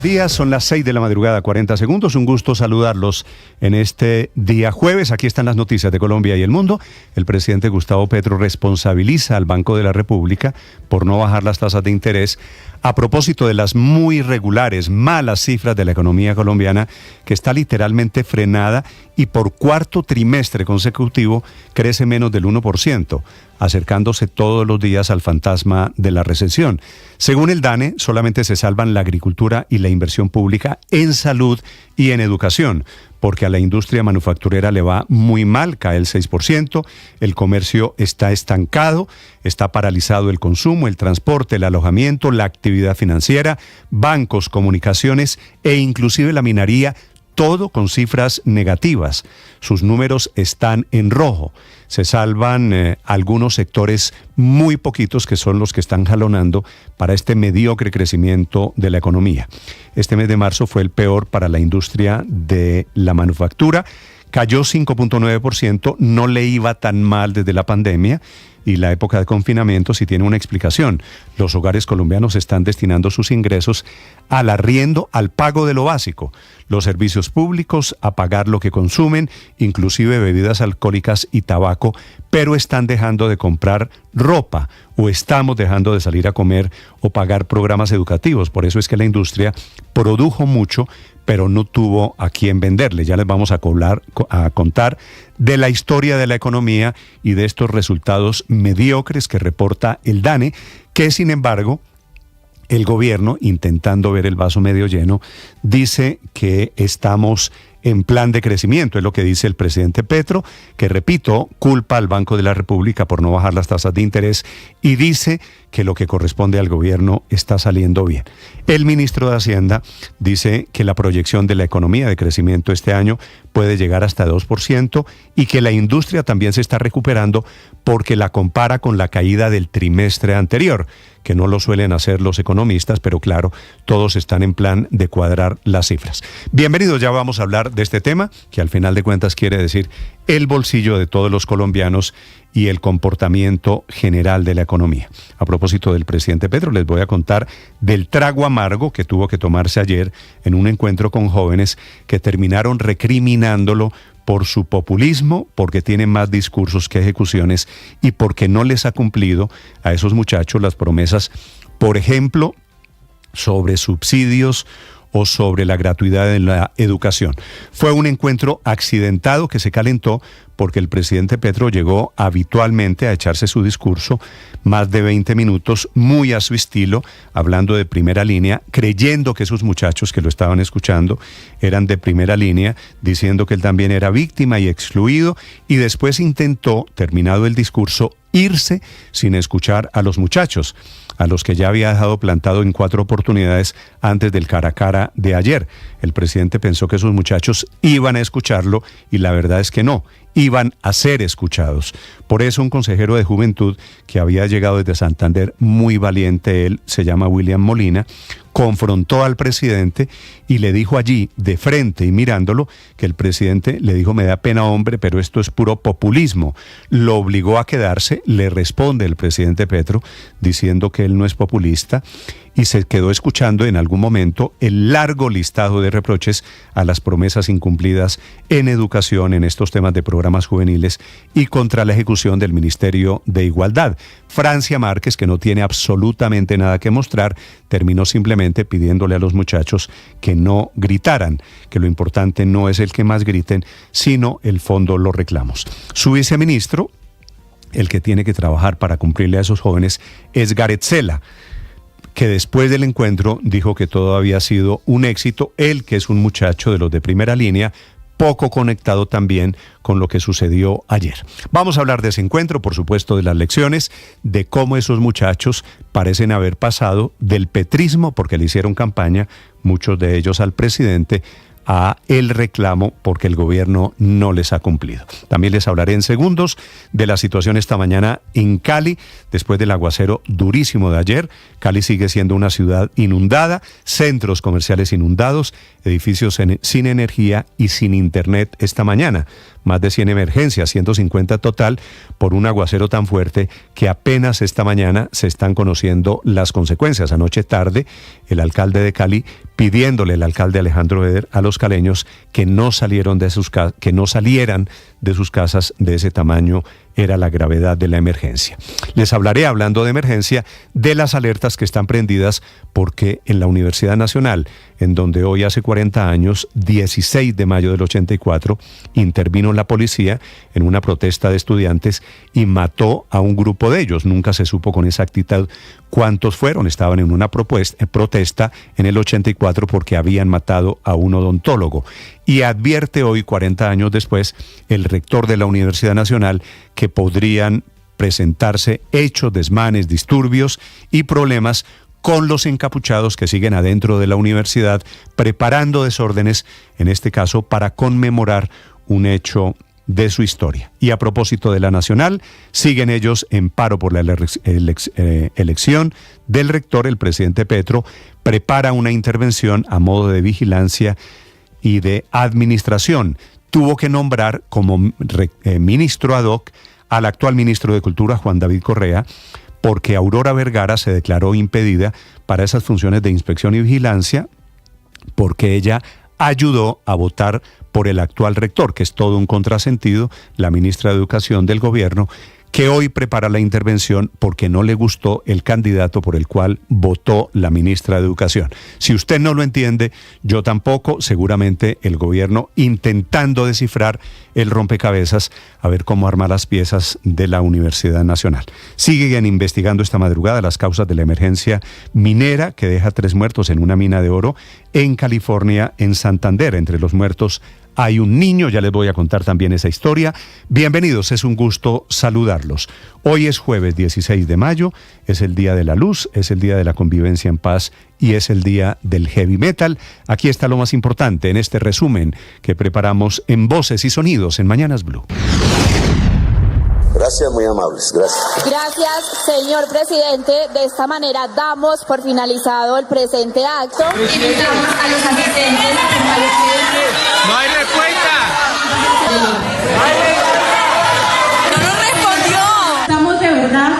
Días, son las 6 de la madrugada, 40 segundos. Un gusto saludarlos en este día jueves. Aquí están las noticias de Colombia y el mundo. El presidente Gustavo Petro responsabiliza al Banco de la República por no bajar las tasas de interés a propósito de las muy irregulares, malas cifras de la economía colombiana, que está literalmente frenada y por cuarto trimestre consecutivo crece menos del 1%, acercándose todos los días al fantasma de la recesión. Según el DANE, solamente se salvan la agricultura y la inversión pública en salud y en educación, porque a la industria manufacturera le va muy mal, cae el 6%, el comercio está estancado, está paralizado el consumo, el transporte, el alojamiento, la actividad financiera, bancos, comunicaciones e inclusive la minería, todo con cifras negativas. Sus números están en rojo. Se salvan algunos sectores muy poquitos que son los que están jalonando para este mediocre crecimiento de la economía. Este mes de marzo fue el peor para la industria de la manufactura. Cayó 5.9%, no le iba tan mal desde la pandemia y la época de confinamiento sí tiene una explicación. Los hogares colombianos están destinando sus ingresos al arriendo, al pago de lo básico, los servicios públicos, a pagar lo que consumen, inclusive bebidas alcohólicas y tabaco, pero están dejando de comprar ropa o estamos dejando de salir a comer o pagar programas educativos. Por eso es que la industria produjo mucho, pero no tuvo a quién venderle. Ya les vamos a contar de la historia de la economía y de estos resultados mediocres que reporta el DANE, que sin embargo el gobierno, intentando ver el vaso medio lleno, dice que estamos en plan de crecimiento. Es lo que dice el presidente Petro, que, repito, culpa al Banco de la República por no bajar las tasas de interés y dice que lo que corresponde al gobierno está saliendo bien. El ministro de Hacienda dice que la proyección de la economía de crecimiento este año puede llegar hasta 2% y que la industria también se está recuperando porque la compara con la caída del trimestre anterior, que no lo suelen hacer los economistas, pero claro, todos están en plan de cuadrar las cifras. Bienvenidos, ya vamos a hablar de este tema, que al final de cuentas quiere decir el bolsillo de todos los colombianos y el comportamiento general de la economía. A propósito del presidente Petro, les voy a contar del trago amargo que tuvo que tomarse ayer en un encuentro con jóvenes que terminaron recriminándolo por su populismo, porque tiene más discursos que ejecuciones y porque no les ha cumplido a esos muchachos las promesas, por ejemplo, sobre subsidios o sobre la gratuidad en la educación. Fue un encuentro accidentado que se calentó porque el presidente Petro llegó habitualmente a echarse su discurso más de 20 minutos, muy a su estilo, hablando de primera línea, creyendo que esos muchachos que lo estaban escuchando eran de primera línea, diciendo que él también era víctima y excluido, y después intentó, terminado el discurso, irse sin escuchar a los muchachos, a los que ya había dejado plantado en 4 oportunidades antes del cara a cara de ayer. El presidente pensó que esos muchachos iban a escucharlo y la verdad es que no, iban a ser escuchados. Por eso un consejero de juventud que había llegado desde Santander, muy valiente él, se llama William Molina, confrontó al presidente y le dijo allí, de frente y mirándolo, que el presidente le dijo: me da pena, hombre, pero esto es puro populismo. Lo obligó a quedarse, le responde el presidente Petro diciendo que él no es populista, y se quedó escuchando en algún momento el largo listado de reproches a las promesas incumplidas en educación, en estos temas de programas juveniles y contra la ejecución del Ministerio de Igualdad. Francia Márquez, que no tiene absolutamente nada que mostrar, terminó simplemente pidiéndole a los muchachos que no gritaran, que lo importante no es el que más griten, sino el fondo, los reclamos. Su viceministro, el que tiene que trabajar para cumplirle a esos jóvenes, es Gareth Sela, que después del encuentro dijo que todo había sido un éxito, él, que es un muchacho de los de primera línea, poco conectado también con lo que sucedió ayer. Vamos a hablar de ese encuentro, por supuesto, de las lecciones, de cómo esos muchachos parecen haber pasado del petrismo, porque le hicieron campaña, muchos de ellos al presidente, a el reclamo porque el gobierno no les ha cumplido. También les hablaré en segundos de la situación esta mañana en Cali, después del aguacero durísimo de ayer. Cali sigue siendo una ciudad inundada, centros comerciales inundados, edificios sin energía y sin internet esta mañana. más de 100 emergencias, 150 total, por un aguacero tan fuerte que apenas esta mañana se están conociendo las consecuencias. Anoche tarde, el alcalde de Cali pidiéndole, el alcalde Alejandro Eder, a los caleños que no salieran de sus casas de ese tamaño. Era la gravedad de la emergencia. Les hablaré, hablando de emergencia, de las alertas que están prendidas porque en la Universidad Nacional, en donde hoy hace 40 años, 16 de mayo del 84, intervino la policía en una protesta de estudiantes y mató a un grupo de ellos. Nunca se supo con exactitud cuántos fueron. Estaban en una protesta en el 84 porque habían matado a un odontólogo. Y advierte hoy, 40 años después, el rector de la Universidad Nacional que podrían presentarse hechos, desmanes, disturbios y problemas con los encapuchados que siguen adentro de la universidad preparando desórdenes, en este caso para conmemorar un hecho de su historia. Y a propósito de la Nacional, siguen ellos en paro por la elección del rector. El presidente Petro prepara una intervención a modo de vigilancia y de administración. Tuvo que nombrar como ministro ad hoc al actual ministro de Cultura, Juan David Correa, porque Aurora Vergara se declaró impedida para esas funciones de inspección y vigilancia, porque ella ayudó a votar por el actual rector, que es todo un contrasentido, la ministra de Educación del gobierno, que hoy prepara la intervención porque no le gustó el candidato por el cual votó la ministra de Educación. Si usted no lo entiende, yo tampoco, seguramente el gobierno intentando descifrar el rompecabezas, a ver cómo arma las piezas de la Universidad Nacional. Siguen investigando esta madrugada las causas de la emergencia minera que deja 3 muertos en una mina de oro en California, en Santander. Entre los muertos hay un niño, ya les voy a contar también esa historia. Bienvenidos, es un gusto saludarlos. Hoy es jueves 16 de mayo, es el Día de la Luz, es el Día de la Convivencia en Paz y es el Día del Heavy Metal. Aquí está lo más importante en este resumen que preparamos en Voces y Sonidos en Mañanas Blue. Gracias, muy amables. Gracias. Gracias, señor presidente. De esta manera damos por finalizado el presente acto. Invitamos a los asistentes a comparecer. ¡No hay respuesta! ¡No nos respondió! Estamos de verdad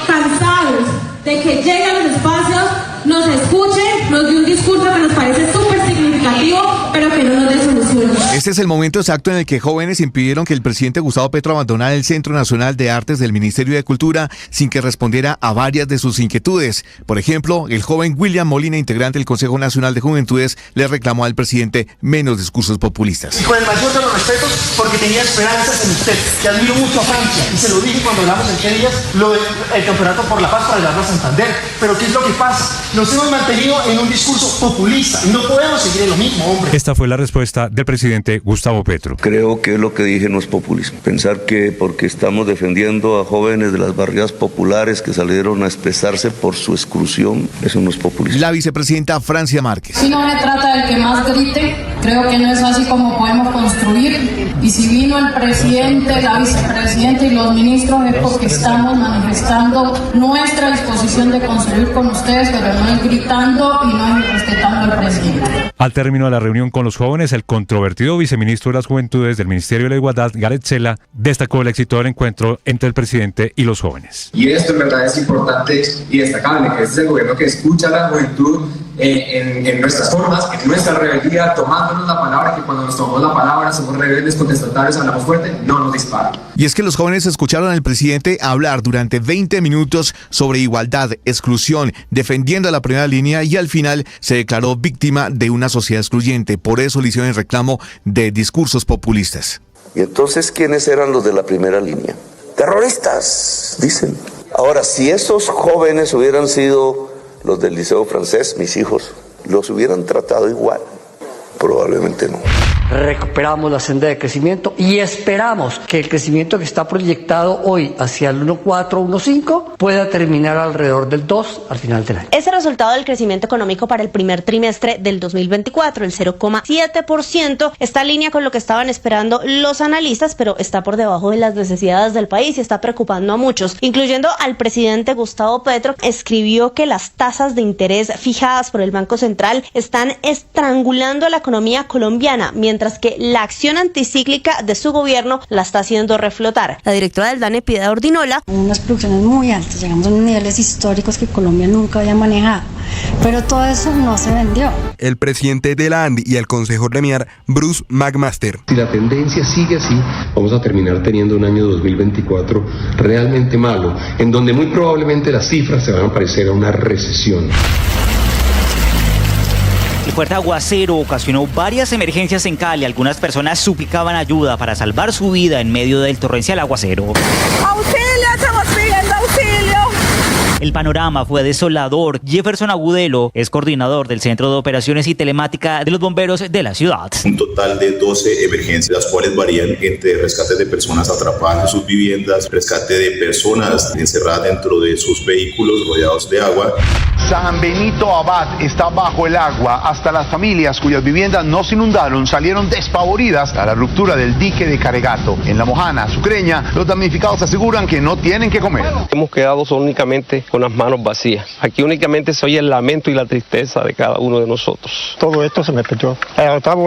cansados de que lleguen a los espacios, nos escuchen, nos dé un discurso que nos parece súper significativo, pero que no nos dé soluciones. Este es el momento exacto en el que jóvenes impidieron que el presidente Gustavo Petro abandonara el Centro Nacional de Artes del Ministerio de Cultura sin que respondiera a varias de sus inquietudes. Por ejemplo, el joven William Molina, integrante del Consejo Nacional de Juventudes, le reclamó al presidente menos discursos populistas. Y con el mayor de los respetos, porque tenía esperanzas en usted, que admiro mucho a Francia, y se lo dije cuando hablamos en qué días, lo del Campeonato por la Paz para llevarlo a Santander. Pero ¿qué es lo que pasa? Nos hemos mantenido en un discurso populista y no podemos seguir en lo mismo, hombre. Esta fue la respuesta del presidente Gustavo Petro. Creo que lo que dije no es populismo. Pensar que porque estamos defendiendo a jóvenes de las barriadas populares que salieron a expresarse por su exclusión, eso no es populismo. La vicepresidenta Francia Márquez. Si no se trata del que más grite, creo que no es así como podemos construir. Y si vino el presidente, la vicepresidenta y los ministros es porque estamos manifestando nuestra disposición de construir con ustedes, pero no es gritando y no es respetando al presidente. Al término de la reunión con los jóvenes, el controvertido viceministro de las Juventudes del Ministerio de la Igualdad, Gareth Sela, destacó el éxito del encuentro entre el presidente y los jóvenes. Y esto en verdad es importante y destacable, que este es el gobierno que escucha a la juventud en nuestras formas, en nuestra rebeldía, tomándonos la palabra, que cuando nos tomamos la palabra somos rebeldes, contestatarios, hablamos fuerte, no nos disparan. Y es que los jóvenes escucharon al presidente hablar durante 20 minutos sobre igualdad, exclusión, defendiendo a la primera línea, y al final se declaró víctima de una sociedad excluyente. Por eso le hicieron el reclamo de discursos populistas. Y entonces, ¿quiénes eran los de la primera línea? Terroristas, dicen. Ahora, si esos jóvenes hubieran sido los del Liceo Francés, mis hijos, ¿los hubieran tratado igual? Probablemente no. Recuperamos la senda de crecimiento y esperamos que el crecimiento que está proyectado hoy hacia el 1.4, 1.5 pueda terminar alrededor del 2 al final del año. Es el resultado del crecimiento económico para el primer trimestre del 2024, el 0,7%. Está en línea con lo que estaban esperando los analistas, pero está por debajo de las necesidades del país y está preocupando a muchos, incluyendo al presidente Gustavo Petro. Escribió que las tasas de interés fijadas por el Banco Central están estrangulando a la economía colombiana, mientras mientras que la acción anticíclica de su gobierno la está haciendo reflotar. La directora del DANE, Piedad Ordinola: unas producciones muy altas, llegamos a unos niveles históricos que Colombia nunca había manejado, pero todo eso no se vendió. El presidente de la ANDI y el consejo gremial, Bruce McMaster. Si la tendencia sigue así, vamos a terminar teniendo un año 2024 realmente malo, en donde muy probablemente las cifras se van a parecer a una recesión. El fuerte aguacero ocasionó varias emergencias en Cali. Algunas personas suplicaban ayuda para salvar su vida en medio del torrencial aguacero. ¡Auxilio! ¡Estamos pidiendo auxilio! El panorama fue desolador. Jefferson Agudelo es coordinador del Centro de Operaciones y Telemática de los Bomberos de la ciudad. Un total de 12 emergencias, las cuales varían entre rescate de personas atrapadas en sus viviendas, rescate de personas encerradas dentro de sus vehículos rodeados de agua. San Benito Abad está bajo el agua. Hasta las familias cuyas viviendas no se inundaron salieron despavoridas a la ruptura del dique de Caregato. En La Mojana, Sucreña, los damnificados aseguran que no tienen que comer. Hemos quedado únicamente con las manos vacías. Aquí únicamente se oye el lamento y la tristeza de cada uno de nosotros. Todo esto se me perdió.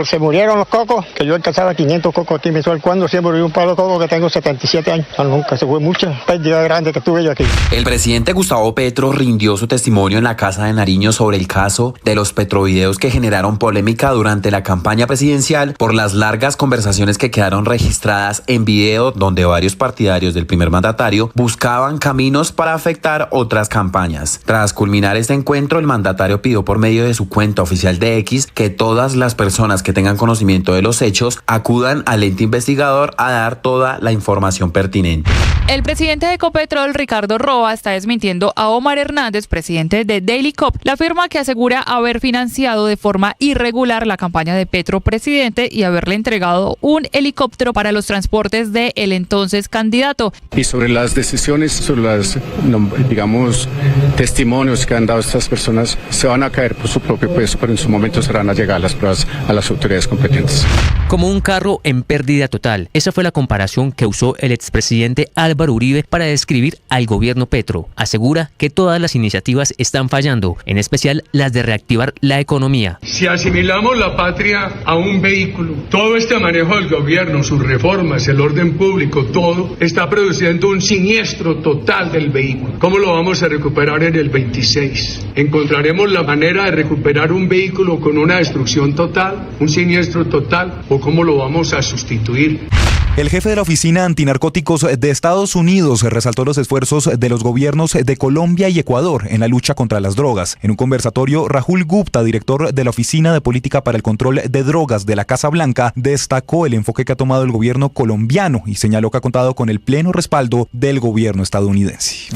Se murieron los cocos, que yo alcanzaba 500 cocos aquí mensual. Cuando se murió un palo de coco que tengo 77 años. Nunca se fue mucha pérdida grande que tuve yo aquí. El presidente Gustavo Petro rindió su testimonio en la Casa de Nariño sobre el caso de los petrovideos que generaron polémica durante la campaña presidencial por las largas conversaciones que quedaron registradas en video donde varios partidarios del primer mandatario buscaban caminos para afectar otras campañas. Tras culminar este encuentro, el mandatario pidió por medio de su cuenta oficial de X que todas las personas que tengan conocimiento de los hechos acudan al ente investigador a dar toda la información pertinente. El presidente de Ecopetrol, Ricardo Roa, está desmintiendo a Omar Hernández, presidente de Daily Cop, la firma que asegura haber financiado de forma irregular la campaña de Petro presidente y haberle entregado un helicóptero para los transportes del entonces candidato. Y sobre las decisiones, sobre las, digamos, testimonios que han dado estas personas, se van a caer por su propio peso, pero en su momento serán a llegar las pruebas a las autoridades competentes. Como un carro en pérdida total. Esa fue la comparación que usó el expresidente Álvaro Uribe para describir al gobierno Petro. Asegura que todas las iniciativas están fallando, en especial las de reactivar la economía. Si asimilamos la patria a un vehículo, todo este manejo del gobierno, sus reformas, el orden público, todo está produciendo un siniestro total del vehículo. ¿Cómo lo vamos a recuperar en el 26? ¿Encontraremos la manera de recuperar un vehículo con una destrucción total, un siniestro total, o cómo lo vamos a sustituir? El jefe de la Oficina Antinarcóticos de Estados Unidos resaltó los esfuerzos de los gobiernos de Colombia y Ecuador en la lucha contra las drogas. En un conversatorio, Rahul Gupta, director de la Oficina de Política para el Control de Drogas de la Casa Blanca, destacó el enfoque que ha tomado el gobierno colombiano y señaló que ha contado con el pleno respaldo del gobierno estadounidense.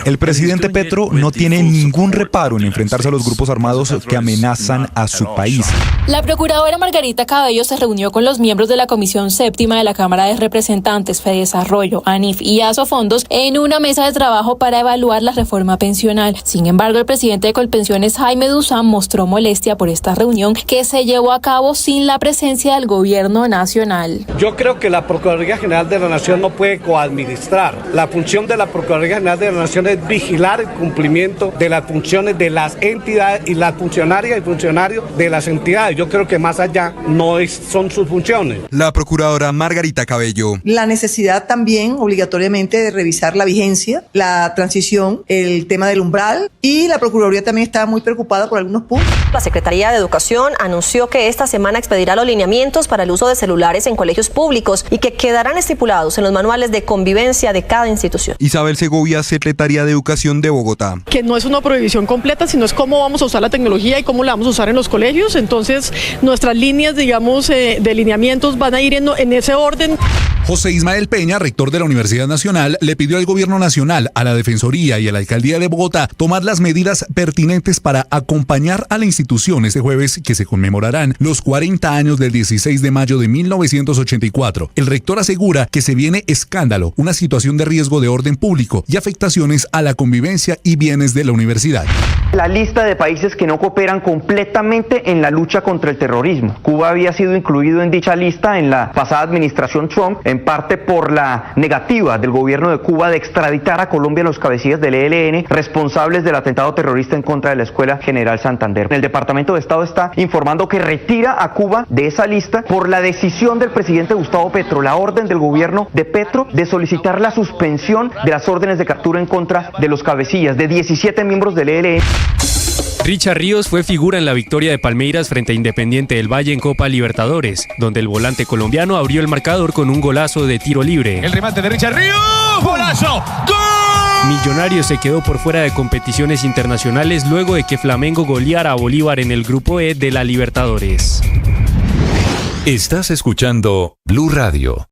El presidente Petro no tiene ningún reparo en enfrentarse a los grupos armados que amenazan a su país. La procuradora Margarita Cabello se reunió con los miembros de la Comisión Séptima de la Cámara de Representantes, Fedesarrollo, ANIF y Asofondos en una mesa de trabajo para evaluar la reforma pensional. Sin embargo, el presidente de Colpensiones, Jaime Duzán, mostró molestia por esta reunión que se llevó a cabo sin la presencia del gobierno nacional. Yo creo que la Procuraduría General de la Nación no puede coadministrar. La función de la Procuraduría General de la Nación es vigilar el cumplimiento de las funciones de las entidades y las funcionarias y funcionarios de las entidades. Yo creo que más allá son sus funciones. La procuradora Margarita Cabello. La necesidad también obligatoriamente de revisar la vigencia, la transición, el tema del umbral, y la Procuraduría también está muy preocupada por algunos puntos. La Secretaría de Educación anunció que esta semana expedirá los lineamientos para el uso de celulares en colegios públicos y que quedarán estipulados en los manuales de convivencia de cada institución. Isabel Segovia, secretaria de Educación de Bogotá. Que no es una prohibición completa, sino es cómo vamos a usar la tecnología y cómo la vamos a usar en los colegios. Entonces, nuestras líneas, digamos, de lineamientos van a ir en ese orden. José Ismael Peña, rector de la Universidad Nacional, le pidió al Gobierno Nacional, a la Defensoría y a la Alcaldía de Bogotá tomar las medidas pertinentes para acompañar a la institución este jueves, que se conmemorarán los 40 años del 16 de mayo de 1984. El rector asegura que se viene escándalo escándalo, una situación de riesgo de orden público y afectaciones a la convivencia y bienes de la universidad. La lista de países que no cooperan completamente en la lucha contra el terrorismo. Cuba había sido incluido en dicha lista en la pasada administración Trump, en parte por la negativa del gobierno de Cuba de extraditar a Colombia a los cabecillas del ELN responsables del atentado terrorista en contra de la Escuela General Santander. El Departamento de Estado está informando que retira a Cuba de esa lista por la decisión del presidente Gustavo Petro, la orden del gobierno de Petro de solicitar la suspensión de las órdenes de captura en contra de los cabecillas de 17 miembros del ELN. Richard Ríos fue figura en la victoria de Palmeiras frente a Independiente del Valle en Copa Libertadores, donde el volante colombiano abrió el marcador con un golazo de tiro libre. El remate de Richard Ríos, ¡golazo! ¡Gol! Millonarios se quedó por fuera de competiciones internacionales luego de que Flamengo goleara a Bolívar en el Grupo E de la Libertadores. Estás escuchando Blue Radio.